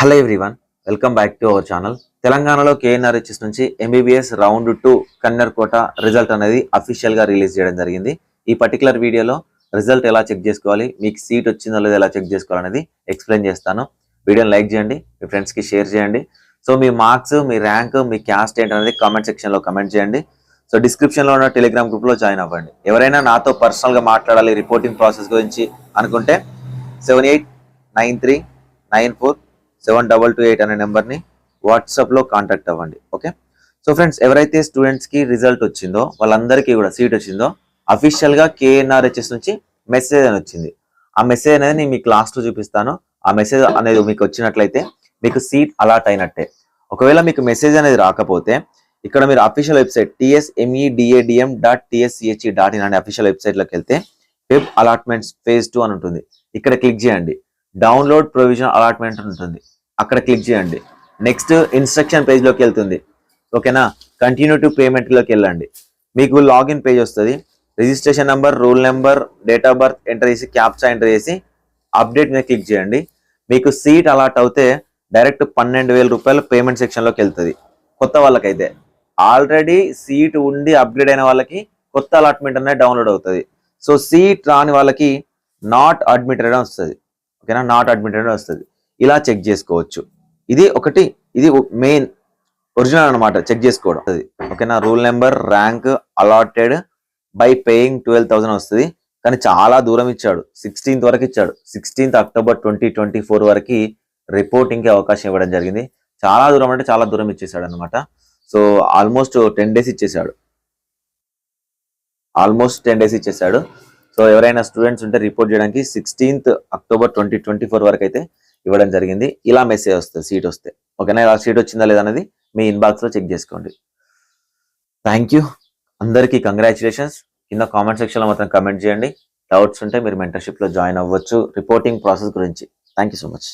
Hello everyone, welcome back to our channel. తెలంగాణలో KNRHS నుంచి MBBS round 2 కన్నర్ కోట result అనేది అఫీషియల్గా రిలీజ్ చేయడం జరిగింది. ఈ పర్టికులర్ వీడియోలో రిజల్ట్ ఎలా చెక్ చేసుకోవాలి, మీకు సీట్ వచ్చిందో లేదో ఎలా చెక్ చేసుకోవాలనేది ఎక్స్ప్లెయిన్ చేస్తాను. వీడియోని లైక్ చేయండి, మీ ఫ్రెండ్స్కి షేర్ చేయండి. సో మీ మార్క్స్, మీ ర్యాంక్, మీ క్యాస్ట్ ఏంటనేది కామెంట్ సెక్షన్లో కమెంట్ చేయండి. సో డిస్క్రిప్షన్లో ఉన్న టెలిగ్రామ్ గ్రూప్లో జాయిన్ అవ్వండి. ఎవరైనా నాతో పర్సనల్గా మాట్లాడాలి రిపోర్టింగ్ ప్రాసెస్ గురించి అనుకుంటే 7893947228 అనే నెంబర్ని వాట్సాప్లో కాంటాక్ట్ అవ్వండి. ఓకే. సో ఫ్రెండ్స్, ఎవరైతే స్టూడెంట్స్కి రిజల్ట్ వచ్చిందో వాళ్ళందరికీ కూడా సీట్ వచ్చిందో అఫీషియల్గా కేఎన్ఆర్హెచ్ఎస్ నుంచి మెసేజ్ అని వచ్చింది. ఆ మెసేజ్ అనేది నేను మీకు లాస్ట్లో చూపిస్తాను. ఆ మెసేజ్ అనేది మీకు వచ్చినట్లయితే మీకు సీట్ అలాట్ అయినట్టే. ఒకవేళ మీకు మెసేజ్ అనేది రాకపోతే ఇక్కడ మీరు అఫీషియల్ వెబ్సైట్ tsmedadm.tsch.in అనే అఫీషియల్ వెబ్సైట్లోకి వెళ్తే వెబ్ అలాట్మెంట్స్ ఫేజ్ 2 అని ఉంటుంది. ఇక్కడ క్లిక్ చేయండి. డౌన్లోడ్ ప్రొవిజన్ అలాట్మెంట్ ఉంటుంది, అక్కడ క్లిక్ చేయండి. నెక్స్ట్ ఇన్స్ట్రక్షన్ పేజ్లోకి వెళ్తుంది. ఓకేనా. కంటిన్యూ టు పేమెంట్లోకి వెళ్ళండి. మీకు లాగిన్ పేజ్ వస్తుంది. Registration number, rule number, date of birth enter చేసి క్యాప్చా ఎంటర్ చేసి అప్డేట్ మీద క్లిక్ చేయండి. మీకు సీట్ అలాట్ అవుతే డైరెక్ట్ 12,000 రూపాయలు పేమెంట్ సెక్షన్లోకి వెళ్తుంది. కొత్త వాళ్ళకైతే ఆల్రెడీ సీట్ ఉండి అప్గ్రేడ్ అయిన వాళ్ళకి కొత్త అలాట్మెంట్ అనేది డౌన్లోడ్ అవుతుంది. సో సీట్ రాని వాళ్ళకి నాట్ అడ్మిటెడ్ అని వస్తుంది. ఓకేనా, నాట్ అడ్మిటెడ్ వస్తుంది. ఇలా చెక్ చేసుకోవచ్చు. ఇది ఒకటి, ఇది మెయిన్ ఒరిజినల్ అనమాట, చెక్ చేసుకోవడం. ఓకేనా. Rule number, rank, allotted by paying 12,000 వస్తుంది. కానీ చాలా దూరం ఇచ్చాడు, 16th వరకు ఇచ్చాడు. 16th అక్టోబర్ 2024 వరకు రిపోర్టింగ్కి అవకాశం ఇవ్వడం జరిగింది. చాలా దూరం అంటే చాలా దూరం ఇచ్చేసాడు అనమాట. సో ఆల్మోస్ట్ 10 days ఇచ్చేసాడు. సో ఎవరైనా స్టూడెంట్స్ ఉంటే రిపోర్ట్ చేయడానికి 16th అక్టోబర్ 2024 వరకు అయితే ఇవ్వడం జరిగింది. ఇలా మెసేజ్ వస్తుంది సీట్ వస్తే. ఓకేనా. ఇలా సీట్ వచ్చిందా లేదా అనేది మీ ఇన్బాక్స్లో చెక్ చేసుకోండి. థ్యాంక్ యూ అందరికీ, కంగ్రాచులేషన్స్. కింద కామెంట్ సెక్షన్లో మాత్రం కమెంట్ చేయండి. డౌట్స్ ఉంటే మీరు మెంటర్షిప్లో జాయిన్ అవ్వచ్చు రిపోర్టింగ్ ప్రాసెస్ గురించి. Thank you so much.